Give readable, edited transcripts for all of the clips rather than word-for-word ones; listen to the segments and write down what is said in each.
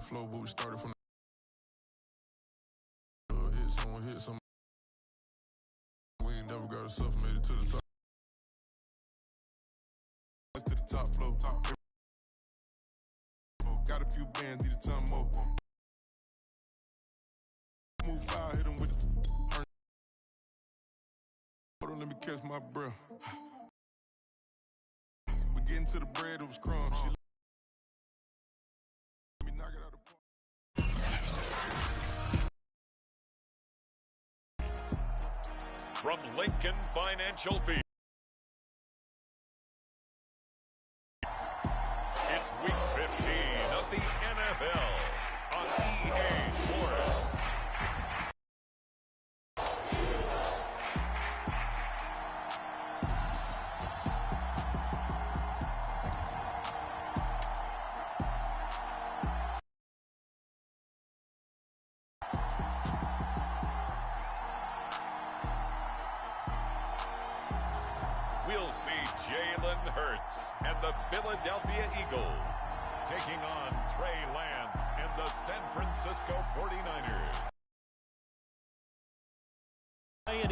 flow, but we started from hit some. We ain't never got ourselves made it to the top. To the top flow. Got a few bands, need a ton more. Move by, hit him with the. Hold on, let me catch my breath. We getting to the bread, it was crumbs. Let me knock it out the park. From Lincoln Financial Field. It's week 15 of the NFL on EA Sports. We'll see Jalen Hurts and the Philadelphia Eagles taking on Trey Lance and the San Francisco 49ers.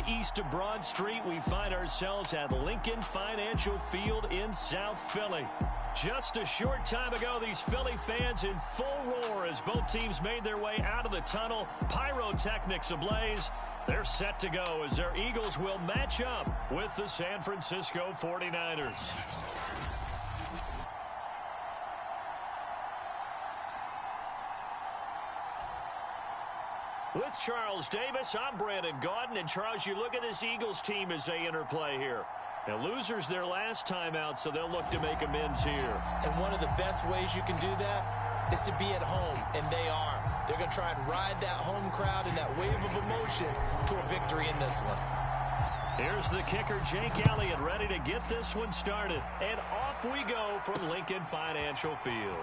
East of Broad Street, we find ourselves at Lincoln Financial Field in South Philly. Just a short time ago, these Philly fans in full roar as both teams made their way out of the tunnel. Pyrotechnics ablaze. They're set to go as their Eagles will match up with the San Francisco 49ers. With Charles Davis, I'm Brandon Gaudin. And Charles, you look at this Eagles team as they interplay here. Now, losers their last time out, so they'll look to make amends here. And one of the best ways you can do that is to be at home, and they are. They're going to try and ride that home crowd and that wave of emotion to a victory in this one. Here's the kicker, Jake Elliott, ready to get this one started. And off we go from Lincoln Financial Field.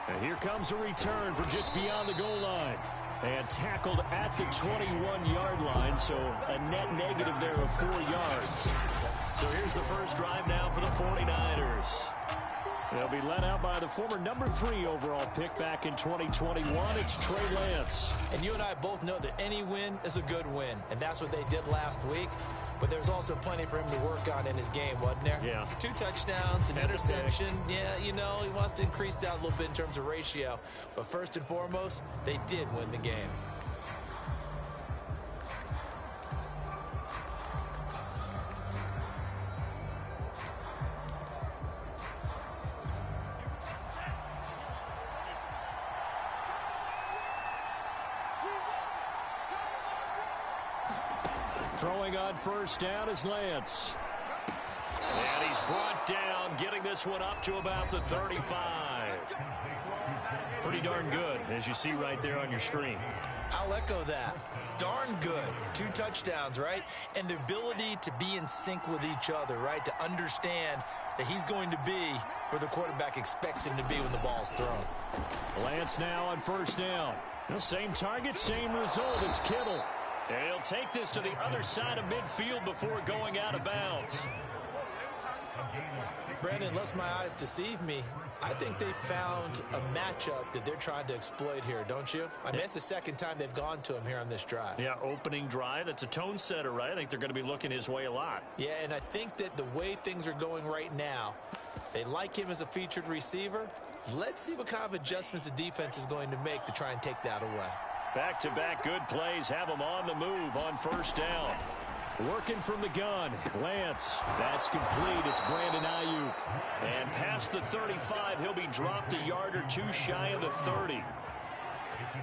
And here comes a return from just beyond the goal line. And tackled at the 21-yard line, so a net negative there of 4 yards. So here's the first drive now for the 49ers. They'll be led out by the former number 3 overall pick back in 2021. It's Trey Lance. And you and I both know that any win is a good win, and that's what they did last week. But there's also plenty for him to work on in his game, wasn't there? Yeah. 2 touchdowns, an interception. Yeah, you know, he wants to increase that a little bit in terms of ratio. But first and foremost, they did win the game. Throwing on first down is Lance. And he's brought down, getting this one up to about the 35. Pretty darn good, as you see right there on your screen. I'll echo that. Darn good. 2 touchdowns, right? And the ability to be in sync with each other, right? To understand that he's going to be where the quarterback expects him to be when the ball's thrown. Lance now on first down. The same target, same result. It's Kittle. And he'll take this to the other side of midfield before going out of bounds. Brandon, unless my eyes deceive me, I think they found a matchup that they're trying to exploit here, don't you? I mean, it's the second time they've gone to him here on this drive. Yeah, opening drive. It's a tone setter, right? I think they're going to be looking his way a lot. Yeah, and I think that the way things are going right now, they like him as a featured receiver. Let's see what kind of adjustments the defense is going to make to try and take that away. Back-to-back good plays have him on the move on first down. Working from the gun, Lance. That's complete. It's Brandon Ayuk. And past the 35, he'll be dropped a yard or 2 shy of the 30.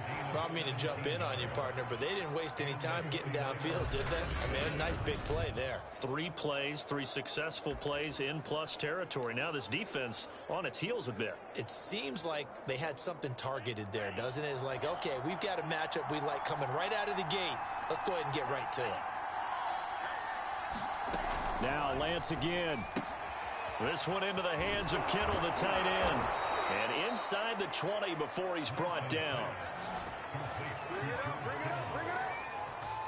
I don't mean to jump in on you, partner, but they didn't waste any time getting downfield, did they? I mean, a nice big play there. 3 plays, 3 successful plays in plus territory. Now this defense on its heels a bit. It seems like they had something targeted there, doesn't it? It's like, okay, we've got a matchup we like coming right out of the gate. Let's go ahead and get right to it. Now Lance again. This one into the hands of Kittle, the tight end. And inside the 20 before he's brought down.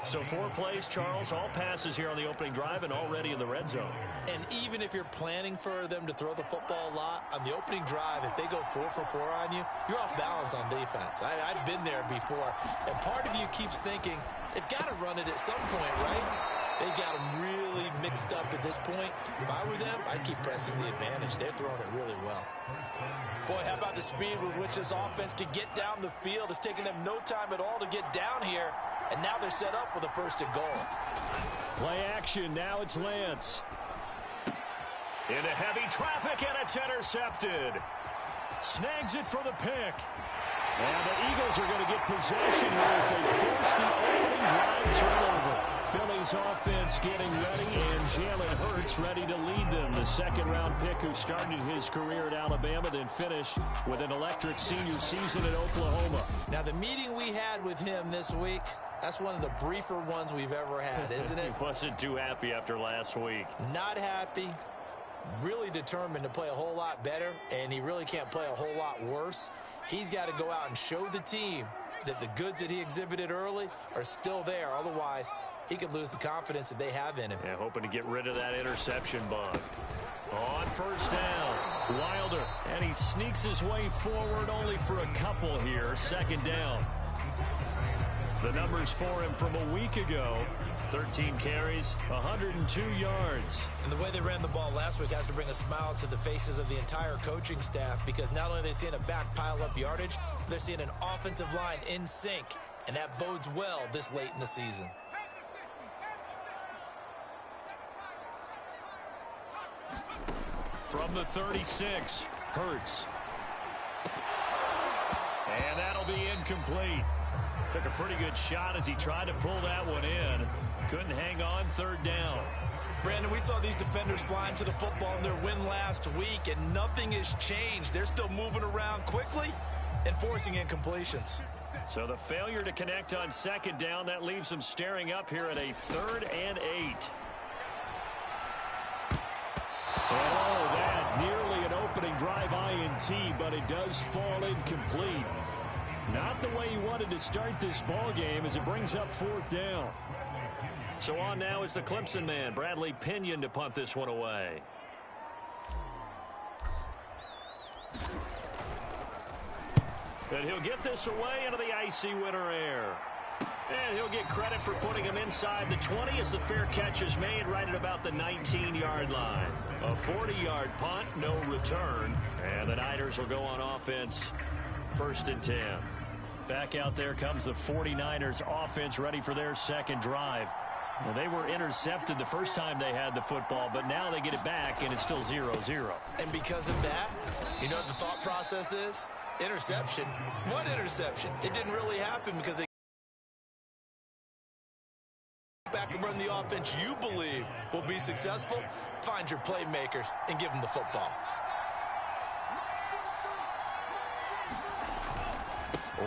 So 4 plays, Charles, all passes here on the opening drive and already in the red zone. And even if you're planning for them to throw the football a lot, on the opening drive, if they go 4 for 4 on you, you're off balance on defense. I've been there before. And part of you keeps thinking, they've got to run it at some point, right? They got them really mixed up at this point. If I were them, I'd keep pressing the advantage. They're throwing it really well. Boy, how about the speed with which this offense can get down the field? It's taken them no time at all to get down here. And now they're set up with a 1st and goal. Play action. Now it's Lance. Into heavy traffic, and it's intercepted. Snags it for the pick. And the Eagles are going to get possession here as they force the opening drive turnover. Philly's offense getting ready, and Jalen Hurts ready to lead them. The 2nd-round pick who started his career at Alabama, then finished with an electric senior season at Oklahoma. Now, the meeting we had with him this week, that's one of the briefer ones we've ever had, isn't it? He wasn't too happy after last week. Not happy. Really determined to play a whole lot better, and he really can't play a whole lot worse. He's got to go out and show the team that the goods that he exhibited early are still there. Otherwise, he could lose the confidence that they have in him. Yeah, hoping to get rid of that interception bug. On 1st down, Wilder, and he sneaks his way forward only for a couple here. 2nd down. The numbers for him from a week ago: 13 carries, 102 yards. And the way they ran the ball last week has to bring a smile to the faces of the entire coaching staff, because not only are they seeing a back pile up yardage, they're seeing an offensive line in sync, and that bodes well this late in the season. From the 36, Hurts. And that'll be incomplete. Took a pretty good shot as he tried to pull that one in. Couldn't hang on. 3rd down. Brandon, we saw these defenders flying to the football in their win last week, and nothing has changed. They're still moving around quickly and forcing incompletions. So the failure to connect on 2nd down, that leaves them staring up here at a 3rd and 8. Oh, that nearly an opening drive INT, but it does fall incomplete. Not the way he wanted to start this ball game as it brings up 4th down. So on now is the Clemson man, Bradley Pinion, to punt this one away. And he'll get this away into the icy winter air. And he'll get credit for putting him inside the 20 as the fair catch is made right at about the 19-yard line. A 40-yard punt, no return. And the Niners will go on offense, 1st and 10. Back out there comes the 49ers offense, ready for their 2nd drive. Well, they were intercepted the first time they had the football, but now they get it back, and it's still 0-0. And because of that, you know what the thought process is? Interception. What interception? It didn't really happen because they back and run the offense you believe will be successful. Find your playmakers and give them the football.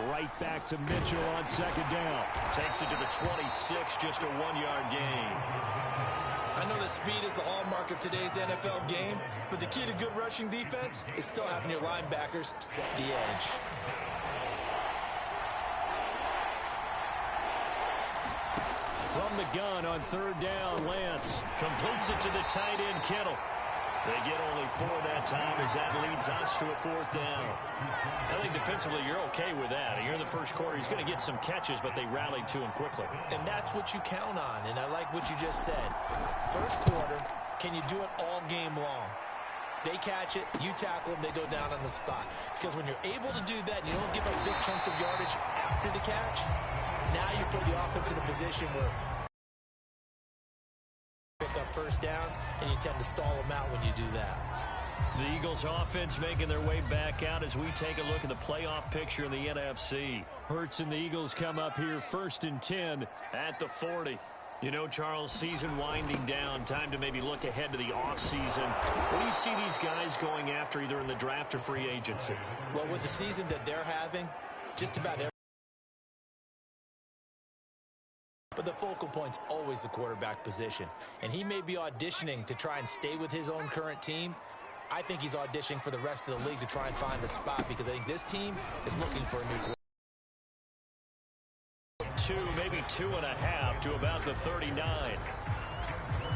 Right back to Mitchell on 2nd down. Takes it to the 26, just a 1-yard gain. I know that speed is the hallmark of today's NFL game, but the key to good rushing defense is still having your linebackers set the edge. From the gun on 3rd down, Lance completes it to the tight end, Kittle. They get only 4 that time as that leads us to a 4th down. I think defensively you're okay with that. You're in the first quarter. He's going to get some catches, but they rallied to him quickly. And that's what you count on, and I like what you just said. First quarter, can you do it all game long? They catch it, you tackle them, they go down on the spot. Because when you're able to do that and you don't give up big chunks of yardage after the catch, now you put the offense in a position where pick up 1st downs, and you tend to stall them out when you do that. The Eagles offense making their way back out as we take a look at the playoff picture in the NFC. Hurts and the Eagles come up here 1st and 10 at the 40. You know, Charles, season winding down, time to maybe look ahead to the offseason. What do you see these guys going after either in the draft or free agency? Well, with the season that they're having, just about every but the focal point's always the quarterback position. And he may be auditioning to try and stay with his own current team. I think he's auditioning for the rest of the league to try and find a spot because I think this team is looking for a new quarterback. 2, maybe gain 2.5 to about the 39.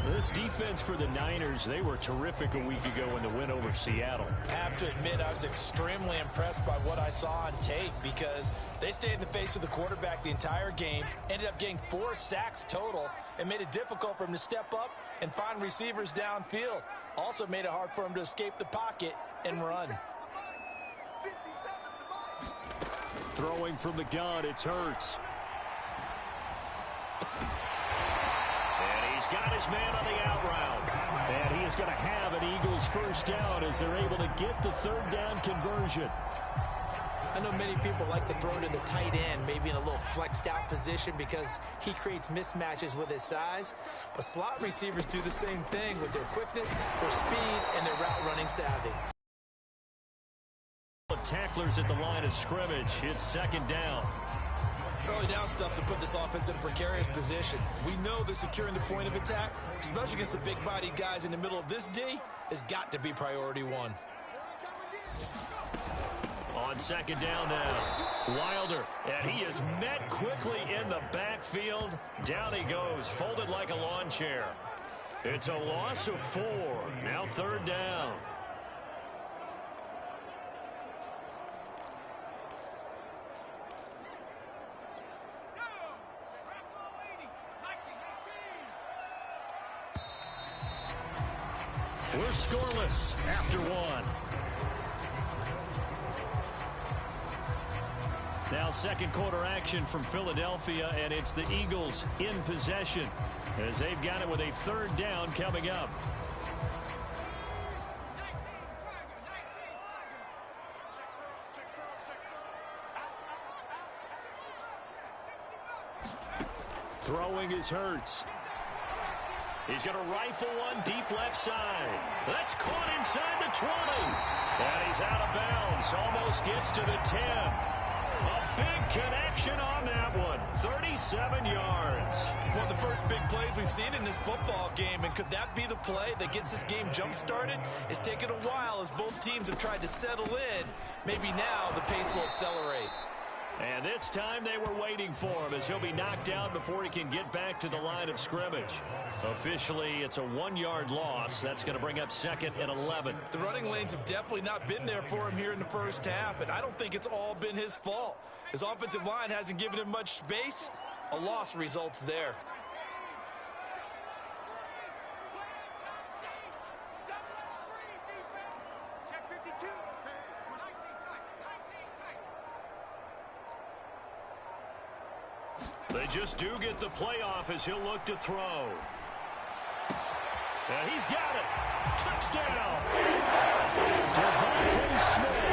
This defense for the Niners, they were terrific a week ago in the win over Seattle. I have to admit, I was extremely impressed by what I saw on tape because they stayed in the face of the quarterback the entire game, ended up getting 4 sacks total, and made it difficult for him to step up and find receivers downfield. Also made it hard for him to escape the pocket and run. Throwing from the gun, it's Hurts. He's got his man on the out route. And he is going to have an Eagles first down as they're able to get the third down conversion. I know many people like to throw to the tight end, maybe in a little flexed out position because he creates mismatches with his size. But slot receivers do the same thing with their quickness, their speed, and their route running savvy. Tacklers at the line of scrimmage. It's second down. Early down stuff to put this offense in a precarious position. We know that securing the point of attack, especially against the big-bodied guys in the middle of this D, has got to be priority one. On second down now, Wilder, and he is met quickly in the backfield. Down he goes, folded like a lawn chair. It's a loss of 4. Now third down. We're scoreless after 1. Now second quarter action from Philadelphia, and it's the Eagles in possession as they've got it with a third down coming up. Throwing is Hurts. He's going to rifle one deep left side. That's caught inside the 20. And he's out of bounds. Almost gets to the 10. A big connection on that one. 37 yards. One of the first big plays we've seen in this football game. And could that be the play that gets this game jump-started? It's taken a while as both teams have tried to settle in. Maybe now the pace will accelerate. And this time they were waiting for him as he'll be knocked down before he can get back to the line of scrimmage. Officially, it's a 1-yard loss. That's going to bring up second and 11. The running lanes have definitely not been there for him here in the first half, and I don't think it's all been his fault. His offensive line hasn't given him much space. A loss results there. They just do get the playoff as he'll look to throw. And he's got it. Touchdown. Devontae Smith.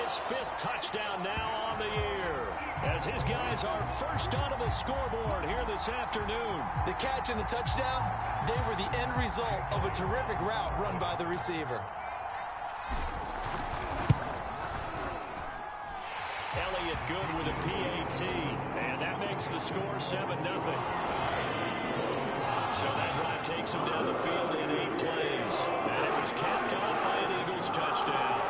His 5th touchdown now on the year. As his guys are first onto the scoreboard here this afternoon. The catch and the touchdown, they were the end result of a terrific route run by the receiver. Elliott good with a PAT, and that makes the score 7-0. So that drive takes him down the field in 8 plays, and it was capped off by an Eagles touchdown.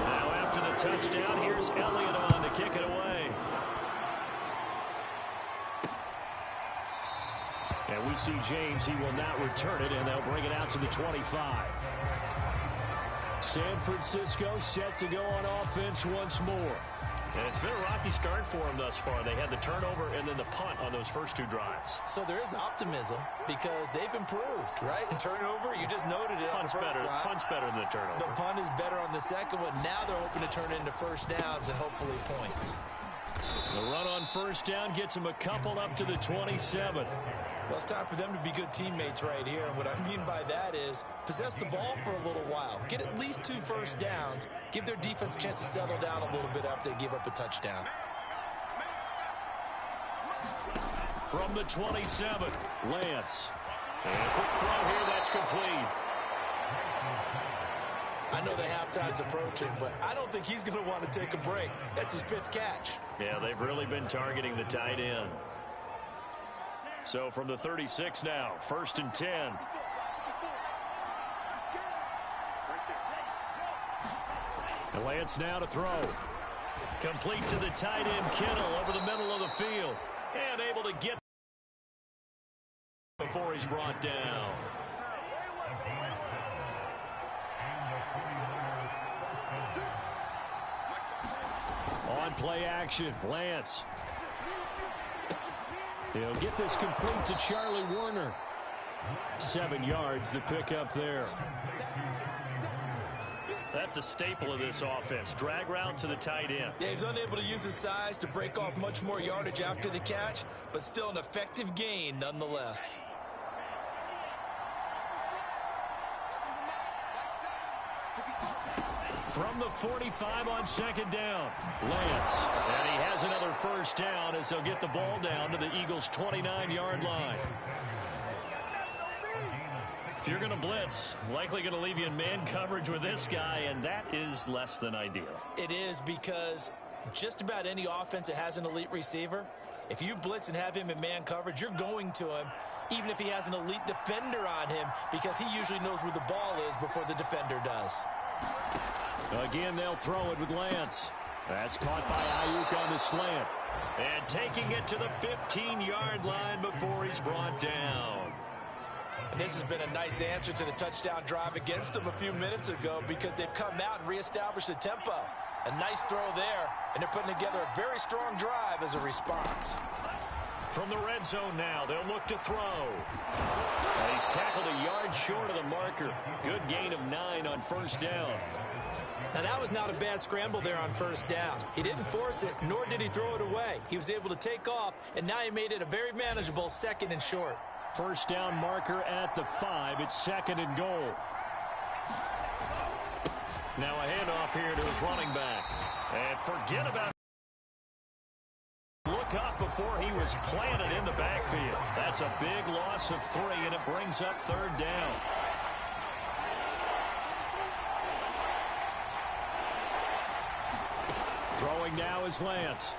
Now after the touchdown, here's Elliott on to kick it away. And we see James, he will not return it, and they'll bring it out to the 25. San Francisco set to go on offense once more. And it's been a rocky start for them thus far. They had the turnover and then the punt on those first 2 drives. So there is optimism because they've improved, right? And turnover, you just noted it. Punt's better than the turnover. The punt is better on the second one. Now they're hoping to turn it into first downs and hopefully points. The run on first down gets them a couple up to the 27. Well, it's time for them to be good teammates right here. And what I mean by that is possess the ball for a little while. Get at least 2 first downs. Give their defense a chance to settle down a little bit after they give up a touchdown. From the 27, Lance. And a quick throw here, that's complete. I know the halftime's approaching, but I don't think he's going to want to take a break. That's his 5th catch. Yeah, they've really been targeting the tight end. So from the 36 now, 1st and 10. And Lance now to throw. Complete to the tight end, Kittle, over the middle of the field. And able to get before he's brought down. On play action, Lance. He'll get this complete to Charlie Warner. 7 yards to pick up there. That's a staple of this offense. Drag route to the tight end. Yeah, he's unable to use his size to break off much more yardage after the catch, but still an effective gain nonetheless. From the 45 on second down, Lance. And he has another first down as they'll get the ball down to the Eagles' 29-yard line. If you're going to blitz, likely going to leave you in man coverage with this guy, and that is less than ideal. It is, because just about any offense that has an elite receiver, if you blitz and have him in man coverage, you're going to him, even if he has an elite defender on him, because he usually knows where the ball is before the defender does. Again, they'll throw it with Lance. That's caught by Ayuk on the slant. And taking it to the 15-yard line before he's brought down. And this has been a nice answer to the touchdown drive against them a few minutes ago, because they've come out and reestablished the tempo. A nice throw there, and they're putting together a very strong drive as a response. From the red zone now, they'll look to throw. And he's tackled a yard short of the marker. Good gain of 9 on first down. Now, that was not a bad scramble there on first down. He didn't force it, nor did he throw it away. He was able to take off, and now he made it a very manageable 2nd and short. First down marker at the 5. It's 2nd and goal. Now a handoff here to his running back. And forget about look up before he was planted in the backfield. That's a big loss of 3, and it brings up 3rd down. Throwing now is Lance.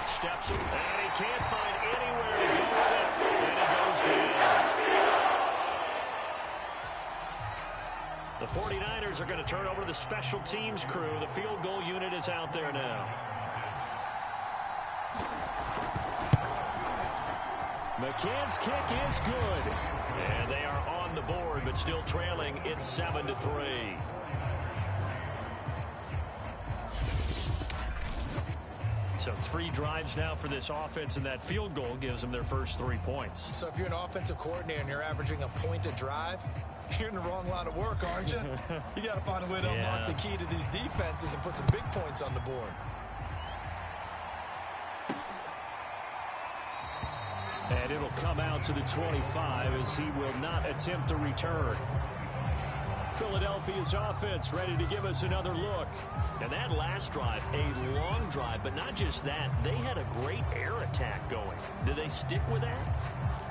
Steps, and he can't find anywhere to go with it, and he goes down. The 49ers are going to turn over to the special teams crew. The field goal unit is out there now. McCann's kick is good. And they are on the board, but still trailing. It's 7-3. So 3 drives now for this offense, and that field goal gives them their first 3 points. So if you're an offensive coordinator and you're averaging a point a drive, you're in the wrong line of work, aren't you? You got to find a way to unlock the key to these defenses and put some big points on the board. And it'll come out to the 25 as he will not attempt a return. Philadelphia's offense ready to give us another look. And that last drive, a long drive, but not just that. They had a great air attack going. Do they stick with that?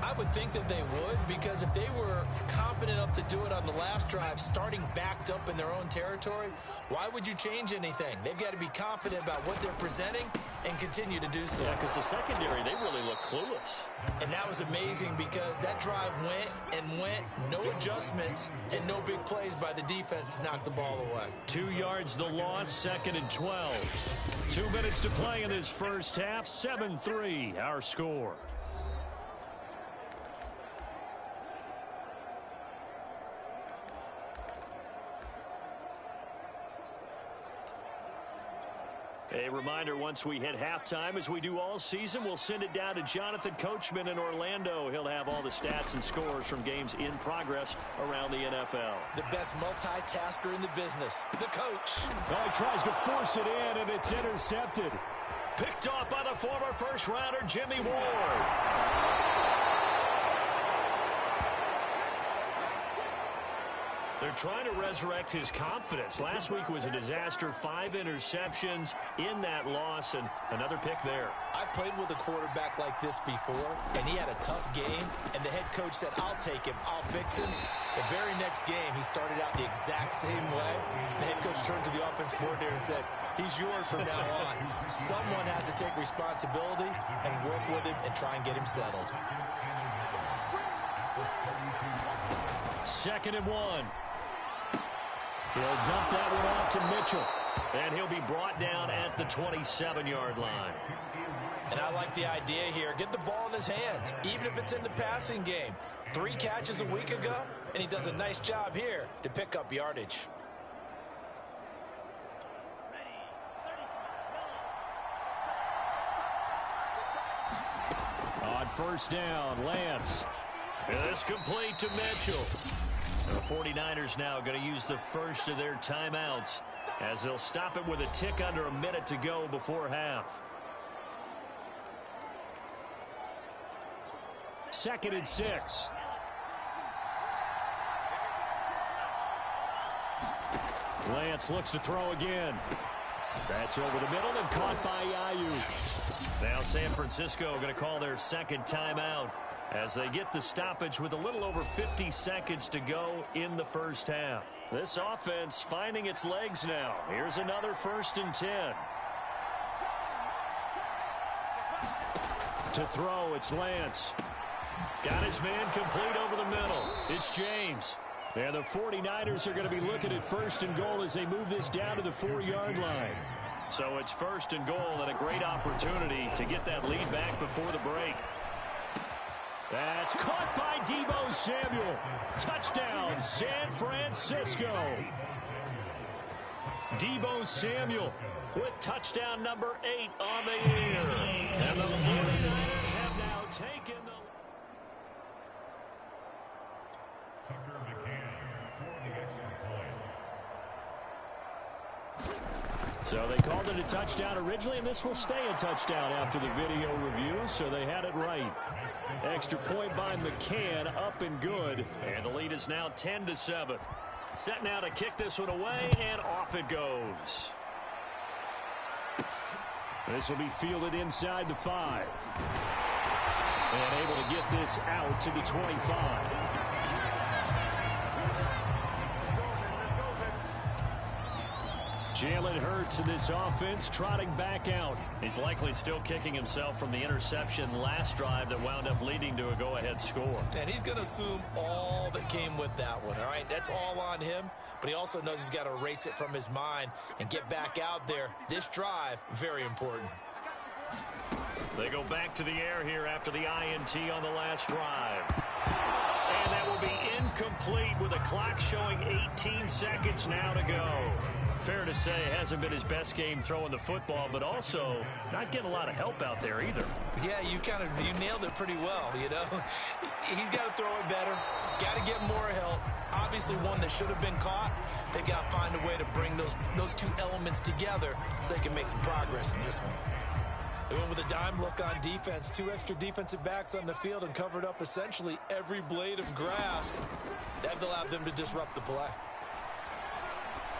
I would think that they would, because if they were competent enough to do it on the last drive, starting backed up in their own territory, why would you change anything? They've got to be confident about what they're presenting and continue to do so. Yeah, because the secondary, they really look clueless. And that was amazing, because that drive went, no adjustments, and no big plays by the defense to knock the ball away. 2 yards the loss, 2nd and 12. 2 minutes to play in this first half, 7-3 our score. A reminder, once we hit halftime, as we do all season, we'll send it down to Jonathan Coachman in Orlando. He'll have all the stats and scores from games in progress around the NFL. The best multitasker in the business, the coach. Well, he tries to force it in, and it's intercepted. Picked off by the former first-rounder, Jimmy Ward. They're trying to resurrect his confidence. Last week was a disaster. 5 interceptions in that loss, and another pick there. I've played with a quarterback like this before, and he had a tough game, and the head coach said, I'll take him, I'll fix him. The very next game, he started out the exact same way. The head coach turned to the offense coordinator and said, he's yours from now on. Someone has to take responsibility and work with him and try and get him settled. 2nd and 1. He'll dump that one off to Mitchell. And he'll be brought down at the 27-yard line. And I like the idea here. Get the ball in his hands, even if it's in the passing game. 3 catches a week ago, and he does a nice job here to pick up yardage. On first down, Lance. And this complete to Mitchell. The 49ers now going to use the first of their timeouts as they'll stop it with a tick under a minute to go before half. 2nd and 6. Lance looks to throw again. That's over the middle and caught by Aiyuk. Now San Francisco going to call their second timeout as they get the stoppage with a little over 50 seconds to go in the first half. This offense finding its legs now. Here's another 1st and 10. To throw, it's Lance. Got his man complete over the middle. It's James. And the 49ers are going to be looking at 1st and goal as they move this down to the 4-yard line. So it's 1st and goal and a great opportunity to get that lead back before the break. That's caught by Deebo Samuel. Touchdown, San Francisco. Deebo Samuel with touchdown number 8 on the year. And the 49ers have now taken the... So they called it a touchdown originally, and this will stay a touchdown after the video review, so they had it right. Extra point by McCann, up and good. And the lead is now 10-7. Set now to kick this one away, and off it goes. This will be fielded inside the 5. And able to get this out to the 25. Jalen Hurts in this offense trotting back out. He's likely still kicking himself from the interception last drive that wound up leading to a go-ahead score. And he's going to assume all that came with that one, all right? That's all on him, but he also knows he's got to erase it from his mind and get back out there. This drive, very important. They go back to the air here after the INT on the last drive. And that will be incomplete with the clock showing 18 seconds now to go. Fair to say, it hasn't been his best game throwing the football, but also not getting a lot of help out there either. Yeah, you nailed it pretty well, you know. He's got to throw it better, got to get more help. Obviously one that should have been caught. They've got to find a way to bring those two elements together so they can make some progress in this one. They went with a dime look on defense. 2 extra defensive backs on the field and covered up essentially every blade of grass. That allowed them to disrupt the play.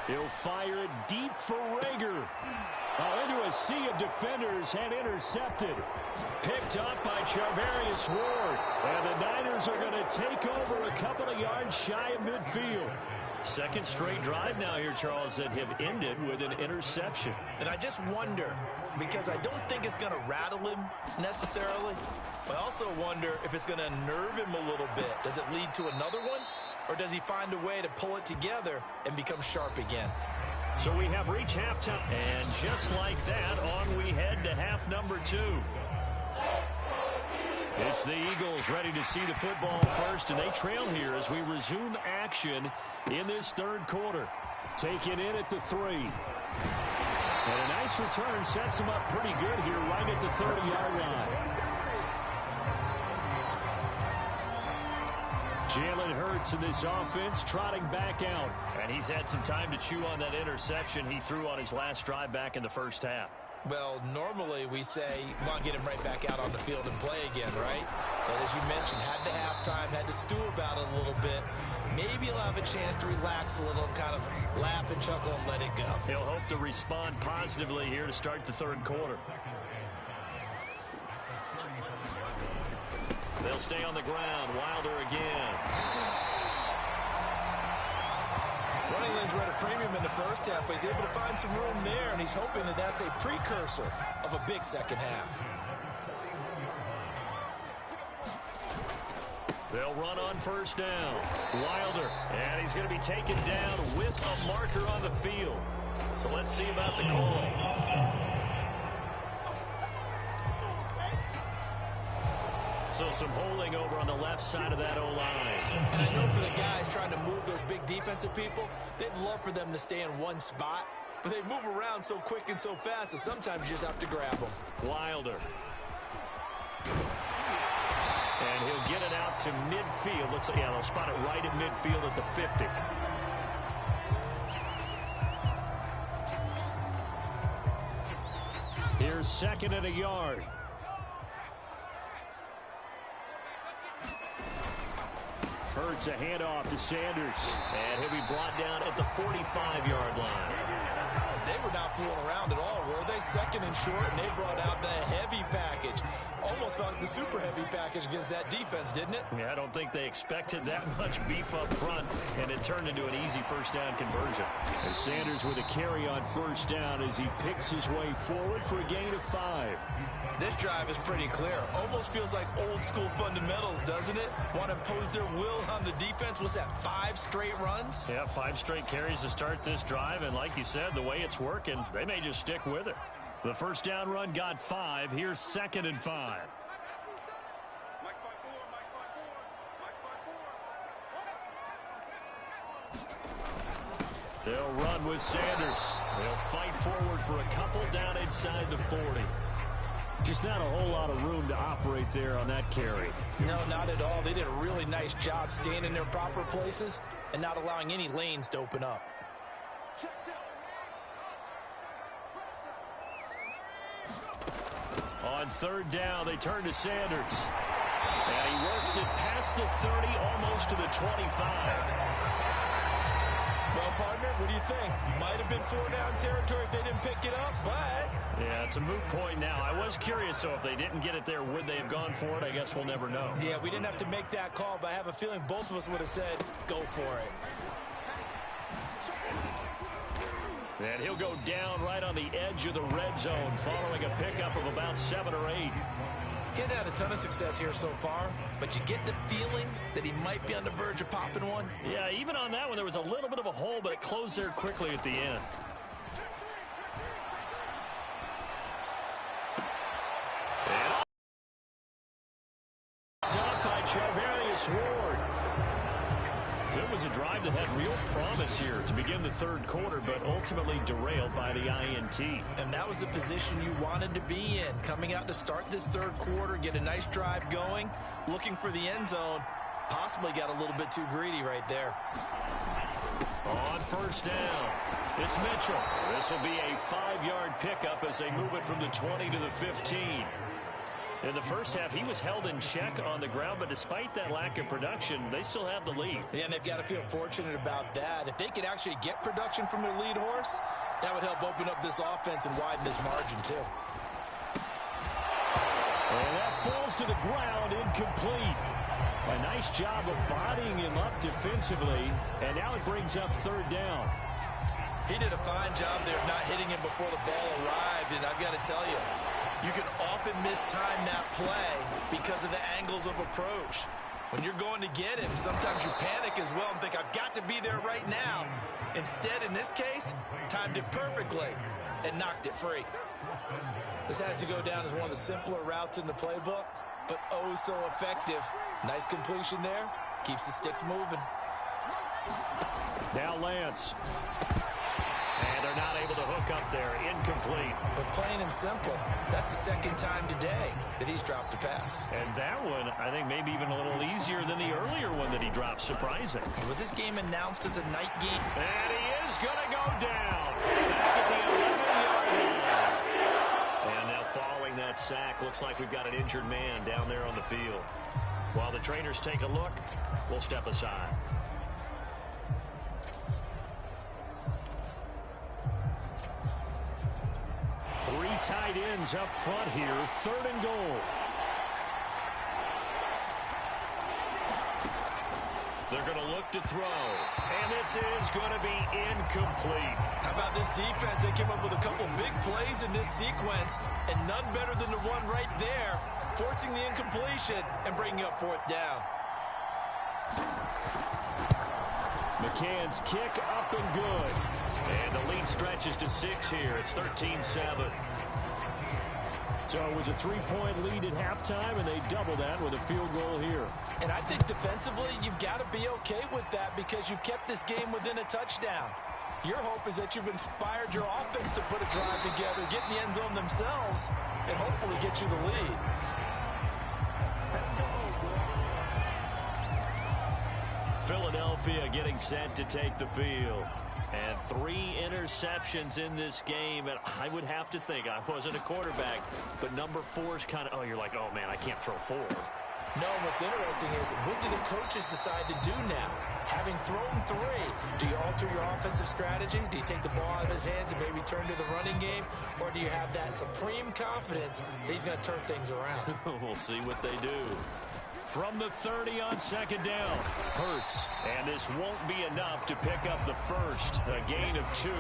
He'll fire it deep for Rager. Into a sea of defenders and intercepted. Picked up by Charvarius Ward. And the Niners are going to take over a couple of yards shy of midfield. Second straight drive now here, Charles, that have ended with an interception. And I just wonder, because I don't think it's going to rattle him necessarily, but I also wonder if it's going to unnerve him a little bit. Does it lead to another one? Or does he find a way to pull it together and become sharp again? So we have reached halftime. And just like that, on we head to half number 2. It's the Eagles ready to see the football first, and they trail here as we resume action in this third quarter. Taken in at the 3. And a nice return sets them up pretty good here right at the 30-yard line. Jalen Hurts in this offense trotting back out. And he's had some time to chew on that interception he threw on his last drive back in the first half. Well, normally we say, well, get him right back out on the field and play again, right? But as you mentioned, had the halftime, had to stew about it a little bit. Maybe he'll have a chance to relax a little and kind of laugh and chuckle and let it go. He'll hope to respond positively here to start the third quarter. They'll stay on the ground. Wilder again. Running lanes were at a premium in the first half, but he's able to find some room there, and he's hoping that that's a precursor of a big second half. They'll run on first down. Wilder, and he's going to be taken down with a marker on the field. So let's see about the call. So some holding over on the left side of that O-line. And I know for the guys trying to move those big defensive people, they'd love for them to stay in one spot. But they move around so quick and so fast that sometimes you just have to grab them. Wilder. And he'll get it out to midfield. Let's see, yeah, they'll spot it right at midfield at the 50. Here's second and a yard. Hurts a handoff to Sanders. And he'll be brought down at the 45-yard line. They were not fooling around at all, were they? Second and short, and they brought out the heavy package. Almost felt like the super heavy package against that defense, didn't it? Yeah, I don't think they expected that much beef up front, and it turned into an easy first down conversion. And Sanders with a carry on first down as he picks his way forward for a gain of 5. This drive is pretty clear. Almost feels like old school fundamentals, doesn't it? Want to impose their will on the defense. Was that 5 straight runs? Yeah, 5 straight carries to start this drive, and like you said, the way it's working, they may just stick with it. The first down run got 5. Here's second and 5. They'll run with Sanders. They'll fight forward for a couple down inside the 40. Just not a whole lot of room to operate there on that carry. No, not at all. They did a really nice job staying in their proper places and not allowing any lanes to open up. On third down, they turn to Sanders. And he works it past the 30, almost to the 25. Well, partner, what do you think? Might have been 4-down territory if they didn't pick it up, but... Yeah, it's a moot point now. I was curious, so if they didn't get it there, would they have gone for it? I guess we'll never know. Yeah, we didn't have to make that call, but I have a feeling both of us would have said, go for it. And he'll go down right on the edge of the red zone following a pickup of about 7 or 8. He hadn't had a ton of success here so far, but you get the feeling that he might be on the verge of popping one. Yeah, even on that one, there was a little bit of a hole, but it closed there quickly at the end. And up by Charvarius Ward. So it was a drive that had real promise here to begin the third quarter, but ultimately derailed by the INT. And that was the position you wanted to be in. Coming out to start this third quarter, get a nice drive going, looking for the end zone. Possibly got a little bit too greedy right there. On first down, it's Mitchell. This will be a 5-yard pickup as they move it from the 20 to the 15. In the first half, he was held in check on the ground, but despite that lack of production, they still have the lead. Yeah, and they've got to feel fortunate about that. If they could actually get production from their lead horse, that would help open up this offense and widen this margin, too. And that falls to the ground, incomplete. A nice job of bodying him up defensively, and now it brings up third down. He did a fine job there of not hitting him before the ball arrived, and I've got to tell you, you can often mistime that play because of the angles of approach. When you're going to get him, sometimes you panic as well and think, I've got to be there right now. Instead, in this case, timed it perfectly and knocked it free. This has to go down as one of the simpler routes in the playbook, but oh so effective. Nice completion there. Keeps the sticks moving. Now Lance. And they're not able to hook up there. Incomplete. But plain and simple, that's the second time today that he's dropped a pass. And that one, I think, maybe even a little easier than the earlier one that he dropped. Surprising. Was this game announced as a night game? And he is going to go down. Back at the 11-yard line. And now following that sack, looks like we've got an injured man down there on the field. While the trainers take a look, we'll step aside. Three tight ends up front here. Third and goal. They're going to look to throw. And this is going to be incomplete. How about this defense? They came up with a couple big plays in this sequence, and none better than the one right there, forcing the incompletion and bringing up fourth down. McCann's kick up and good. And the lead stretches to 6 here. It's 13-7. So it was a 3-point lead at halftime, and they double that with a field goal here. And I think defensively, you've got to be okay with that because you've kept this game within a touchdown. Your hope is that you've inspired your offense to put a drive together, get in the end zone themselves, and hopefully get you the lead. Philadelphia getting set to take the field. And 3 interceptions in this game. And I would have to think, I wasn't a quarterback, but number 4 is kind of, you're like, oh, man, I can't throw 4. No, what's interesting is, what do the coaches decide to do now? Having thrown 3, do you alter your offensive strategy? Do you take the ball out of his hands and maybe turn to the running game? Or do you have that supreme confidence that he's going to turn things around? We'll see what they do. From the 30 on second down, Hurts. And this won't be enough to pick up the first. A gain of 2.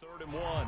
Third and 1.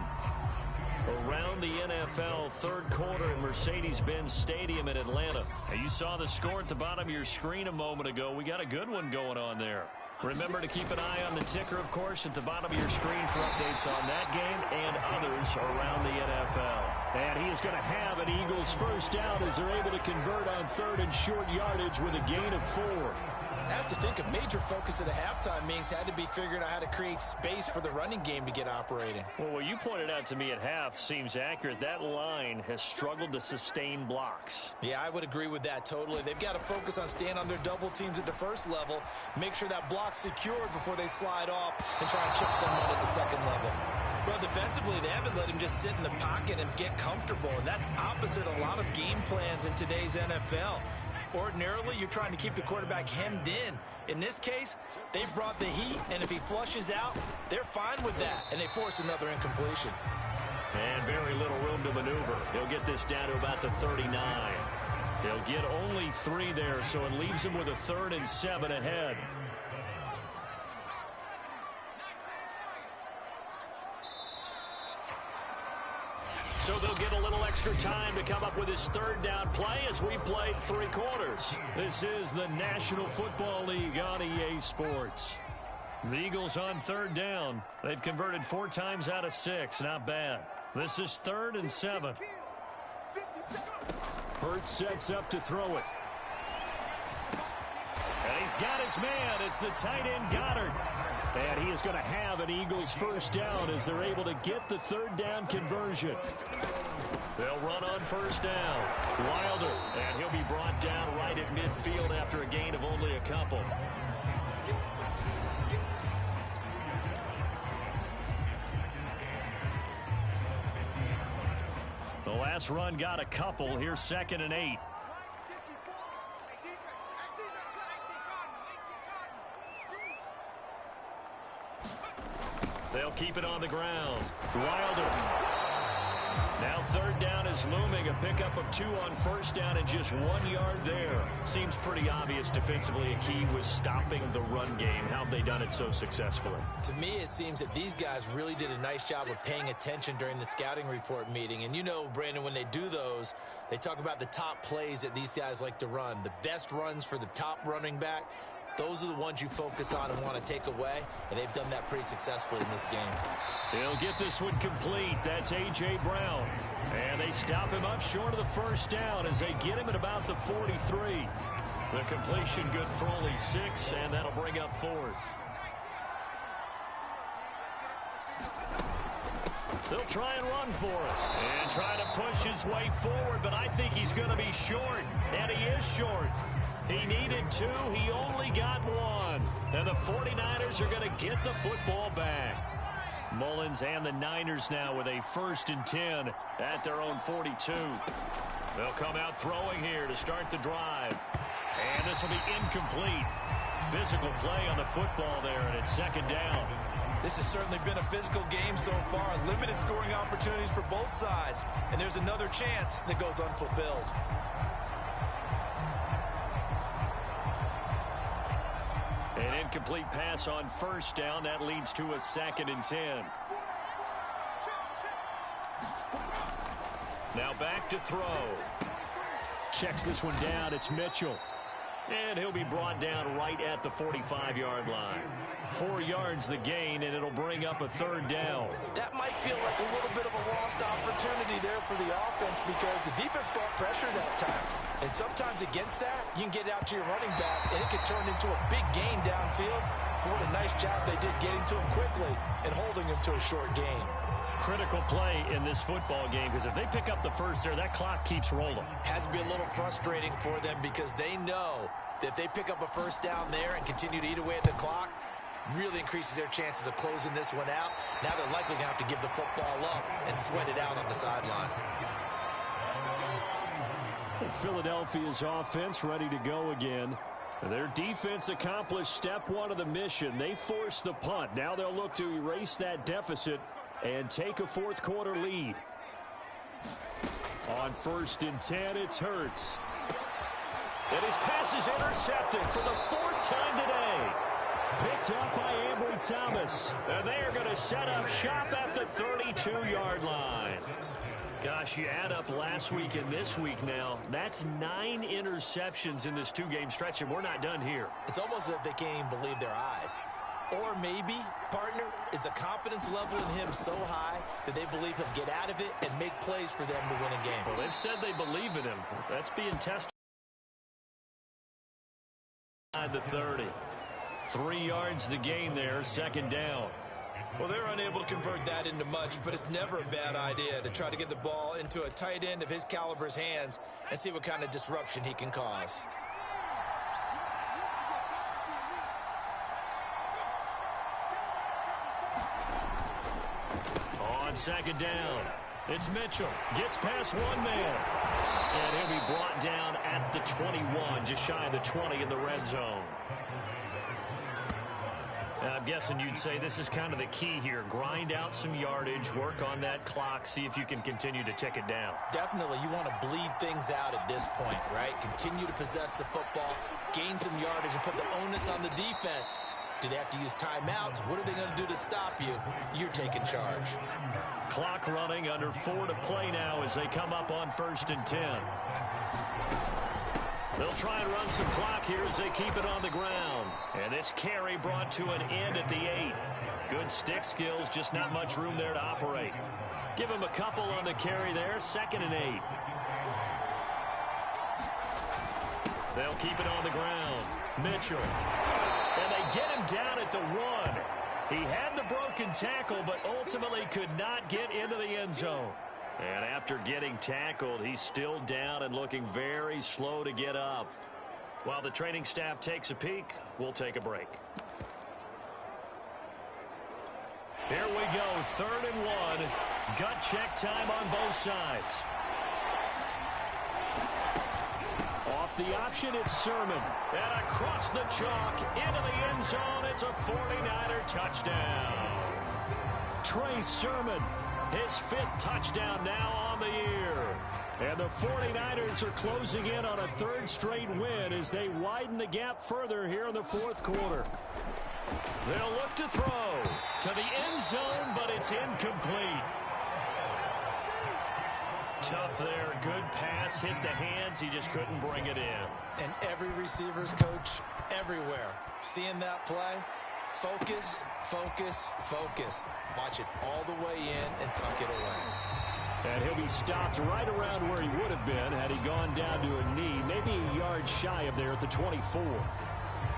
Around the NFL, third quarter in Mercedes-Benz Stadium in Atlanta. Now, you saw the score at the bottom of your screen a moment ago. We got a good one going on there. Remember to keep an eye on the ticker, of course, at the bottom of your screen for updates on that game and others around the NFL. And he is going to have an Eagles first down as they're able to convert on third and short yardage with a gain of 4. I have to think a major focus at the halftime meetings had to be figuring out how to create space for the running game to get operating. Well, what you pointed out to me at half seems accurate. That line has struggled to sustain blocks. Yeah, I would agree with that totally. They've got to focus on staying on their double teams at the first level, make sure that block's secured before they slide off and try and chip someone at the second level. Well, defensively, they haven't let him just sit in the pocket and get comfortable, and that's opposite a lot of game plans in today's NFL. Ordinarily, you're trying to keep the quarterback hemmed in. In this case, they've brought the heat, and if he flushes out, they're fine with that, and they force another incompletion. And very little room to maneuver. He'll get this down to about the 39. He'll get only 3 there, so it leaves him with a 3rd and 7 ahead. So they'll get a little extra time to come up with his third down play as we played 3 quarters. This is the National Football League on EA Sports. The Eagles on third down. They've converted 4 times out of 6. Not bad. This is 3rd and 7. Hurts sets up to throw it. And he's got his man. It's the tight end Goddard. And he is going to have an Eagles first down as they're able to get the third down conversion. They'll run on first down. Wilder, and he'll be brought down right at midfield after a gain of only a couple. The last run got a couple. Here's 2nd and 8. They'll keep it on the ground. Wilder. Now third down is looming. A pickup of 2 on first down and just 1 yard there. Seems pretty obvious defensively. A key was stopping the run game. How have they done it so successfully? To me, it seems that these guys really did a nice job of paying attention during the scouting report meeting. And you know, Brandon, when they do those, they talk about the top plays that these guys like to run. The best runs for the top running back. Those are the ones you focus on and want to take away, and they've done that pretty successfully in this game. He'll get this one complete. That's A.J. Brown. And they stop him up short of the first down as they get him at about the 43. The completion good for only 6, and that'll bring up 4th. They'll try and run for it and try to push his way forward, but I think he's going to be short, and he is short. He needed 2. He only got 1. And the 49ers are going to get the football back. Mullins and the Niners now with a 1st and 10 at their own 42. They'll come out throwing here to start the drive. And this will be incomplete. Physical play on the football there, and it's 2nd down. This has certainly been a physical game so far. Limited scoring opportunities for both sides. And there's another chance that goes unfulfilled. An incomplete pass on first down. That leads to a 2nd and 10. Now back to throw. Checks this one down. It's Mitchell. And he'll be brought down right at the 45-yard line. 4 yards the gain, and it'll bring up a 3rd down. That might feel like a little bit of a lost opportunity there for the offense because the defense brought pressure that time. And sometimes against that, you can get out to your running back, and it can turn into a big gain downfield. What a nice job they did getting to him quickly and holding him to a short gain. Critical play in this football game because if they pick up the first there, that clock keeps rolling. Has to be a little frustrating for them because they know that if they pick up a first down there and continue to eat away at the clock, really increases their chances of closing this one out. Now they're likely going to have to give the football up and sweat it out on the sideline. Philadelphia's offense ready to go again. Their defense accomplished step 1 of the mission. They forced the punt. Now they'll look to erase that deficit and take a 4th quarter lead. On 1st and 10, it's Hurts. And his pass is intercepted for the 4th time today. Picked up by Ambry Thomas. And they are going to set up shop at the 32-yard line. Gosh, you add up last week and this week now. That's 9 interceptions in this 2-game stretch, and we're not done here. It's almost as if they can't even believe their eyes. Or maybe, partner, is the confidence level in him so high that they believe he'll get out of it and make plays for them to win a game. Well, they've said they believe in him. That's being tested. The 30. 3 yards the gain there, 2nd down. Well, they're unable to convert that into much, but it's never a bad idea to try to get the ball into a tight end of his caliber's hands and see what kind of disruption he can cause. On 2nd down, it's Mitchell. Gets past 1 man. And he'll be brought down at the 21, just shy of the 20 in the red zone. Now, I'm guessing you'd say this is kind of the key here. Grind out some yardage, work on that clock, see if you can continue to tick it down. Definitely, you want to bleed things out at this point, right? Continue to possess the football, gain some yardage, and put the onus on the defense. Do they have to use timeouts? What are they going to do to stop you? You're taking charge. Clock running, under 4 to play now as they come up on 1st and 10. They'll try and run some clock here as they keep it on the ground. And this carry brought to an end at the 8. Good stick skills, just not much room there to operate. Give him a couple on the carry there, 2nd and 8. They'll keep it on the ground. Mitchell. And they get him down at the 1. He had the broken tackle, but ultimately could not get into the end zone. And after getting tackled, he's still down and looking very slow to get up. While the training staff takes a peek, we'll take a break. Here we go, 3rd and 1. Gut check time on both sides. Off the option, it's Sermon. And across the chalk, into the end zone, it's a 49er touchdown. Trey Sermon, his 5th touchdown now on the year. And the 49ers are closing in on a 3rd straight win as they widen the gap further here in the 4th quarter. They'll look to throw to the end zone, but it's incomplete. Tough there. Good pass. Hit the hands. He just couldn't bring it in. And every receiver's coach everywhere seeing that play, focus, focus, focus. Watch it all the way in and tuck it away. And he'll be stopped right around where he would have been had he gone down to a knee, maybe a yard shy of there at the 24.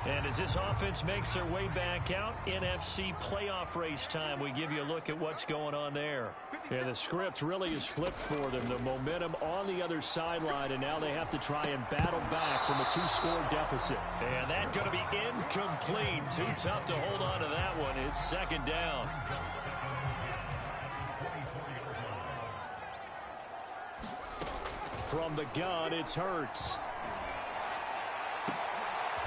And as this offense makes their way back out, NFC playoff race time, we give you a look at what's going on there. And the script really is flipped for them. The momentum on the other sideline, and now they have to try and battle back from a 2-score deficit. And that's going to be incomplete. Too tough to hold on to that one. It's 2nd down. From the gun, it's Hurts.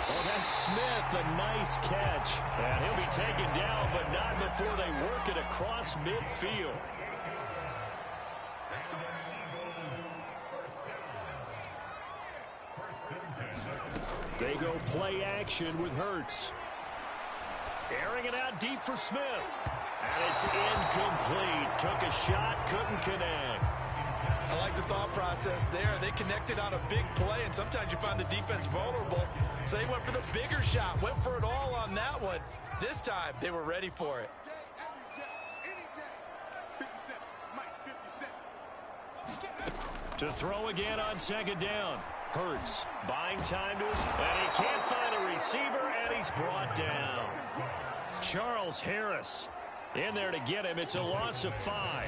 Oh, that's Smith, a nice catch. And he'll be taken down, but not before they work it across midfield. They go play action with Hurts. Airing it out deep for Smith. And it's incomplete. Took a shot, couldn't connect. I like the thought process there. They connected on a big play, and sometimes you find the defense vulnerable. So they went for the bigger shot, went for it all on that one. This time, they were ready for it. To throw again on second down. Hurts buying time to his, and he can't find a receiver, and he's brought down. Charles Harris in there to get him. It's a loss of 5.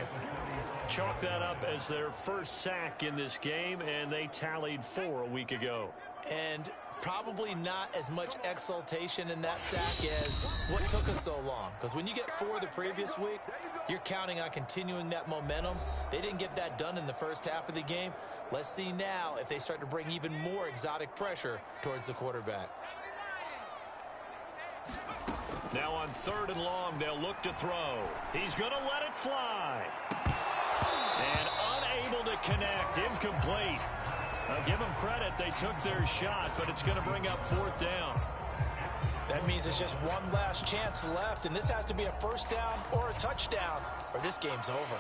Chalk that up as their first sack in this game, and they tallied 4 a week ago. And probably not as much exultation in that sack as what took us so long. Because when you get 4 the previous week, you're counting on continuing that momentum. They didn't get that done in the first half of the game. Let's see now if they start to bring even more exotic pressure towards the quarterback. Now on 3rd and long, they'll look to throw. He's going to let it fly. And unable to connect. Incomplete. I'll give them credit. They took their shot, but it's going to bring up 4th down. That means there's just one last chance left, and this has to be a first down or a touchdown, or this game's over.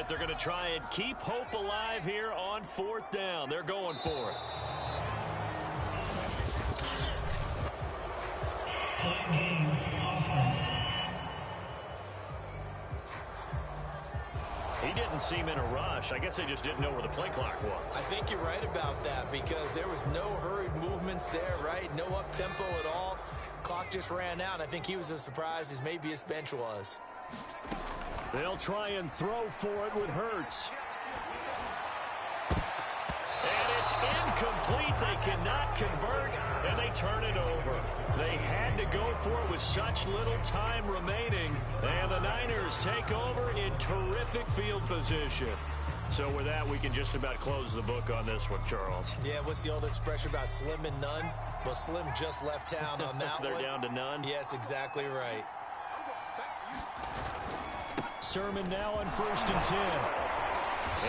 They're going to try and keep hope alive here on 4th down. They're going for it. He didn't seem in a rush. I guess they just didn't know where the play clock was. I think you're right about that because there was no hurried movements there, right? No up-tempo at all. Clock just ran out. I think he was as surprised as maybe his bench was. They'll try and throw for it with Hurts. And it's incomplete. They cannot convert, and they turn it over. They had to go for it with such little time remaining, and the Niners take over in terrific field position. So with that, we can just about close the book on this one, Charles. Yeah, what's the old expression about slim and none? Well, Slim just left town on that They're one. down to none? Yes, exactly right. Sermon now on 1st and 10.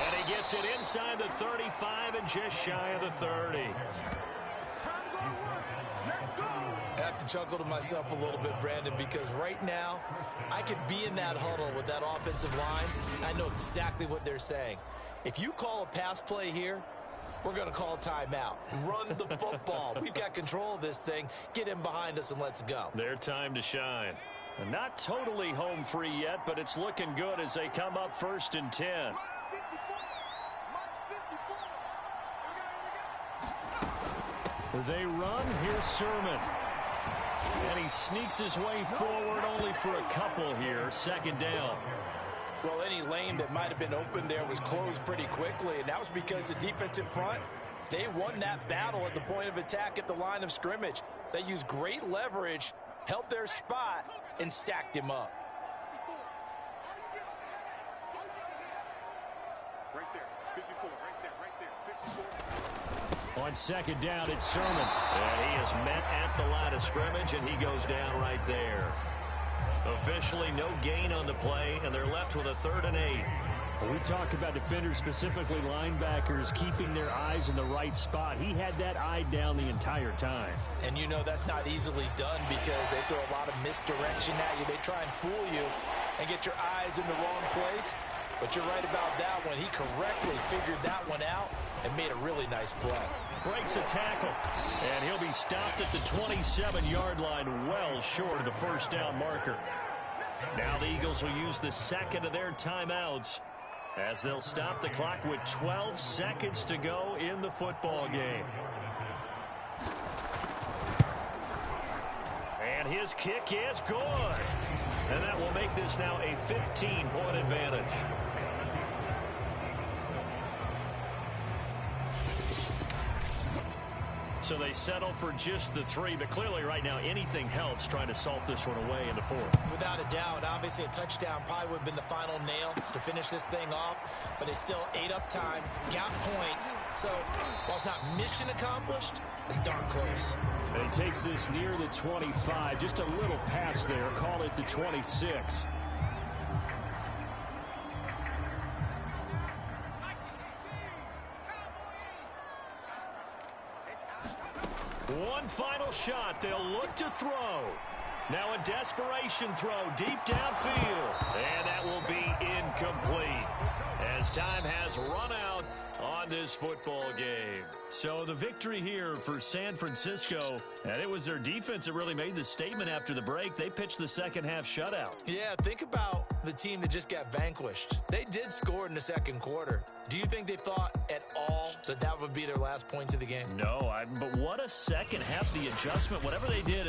And he gets it inside the 35 and just shy of the 30. I have to chuckle to myself a little bit, Brandon, because right now I could be in that huddle with that offensive line. I know exactly what they're saying. If you call a pass play here, we're going to call a timeout. Run the football. We've got control of this thing. Get in behind us and let's go. Their time to shine. Not totally home free yet, but it's looking good as they come up 1st and 10. They run. Here's Sermon. And he sneaks his way forward only for a couple here. 2nd down. Well, any lane that might have been open there was closed pretty quickly, and that was because the defensive front, they won that battle at the point of attack at the line of scrimmage. They used great leverage, held their spot, and stacked him up. Right there, 54, right there, 54. On 2nd down, it's Sermon. And he is met at the line of scrimmage, and he goes down right there. Officially no gain on the play, and they're left with a 3rd and 8. Well, we talk about defenders, specifically linebackers, keeping their eyes in the right spot. He had that eye down the entire time. And you know that's not easily done because they throw a lot of misdirection at you. They try and fool you and get your eyes in the wrong place. But you're right about that one. He correctly figured that one out and made a really nice play. Breaks a tackle, and he'll be stopped at the 27-yard line, well short of the 1st down marker. Now the Eagles will use the 2nd of their timeouts as they'll stop the clock with 12 seconds to go in the football game. And his kick is good. And that will make this now a 15-point advantage. So they settle for just the 3, but clearly right now anything helps trying to salt this one away in the 4th. Without a doubt, obviously a touchdown probably would have been the final nail to finish this thing off, but they still ate up time, got points. So while it's not mission accomplished, it's darn close. And he takes this near the 25, just a little pass there, call it the 26. One final shot. They'll look to throw. Now a desperation throw deep downfield. And that will be incomplete as time has run out on this football game. So the victory here for San Francisco, and it was their defense that really made the statement after the break. They pitched the second half shutout. Yeah, think about the team that just got vanquished. They did score in the second quarter. Do you think they thought at all that that would be their last points of the game? No, but what a second half, the adjustment, whatever they did.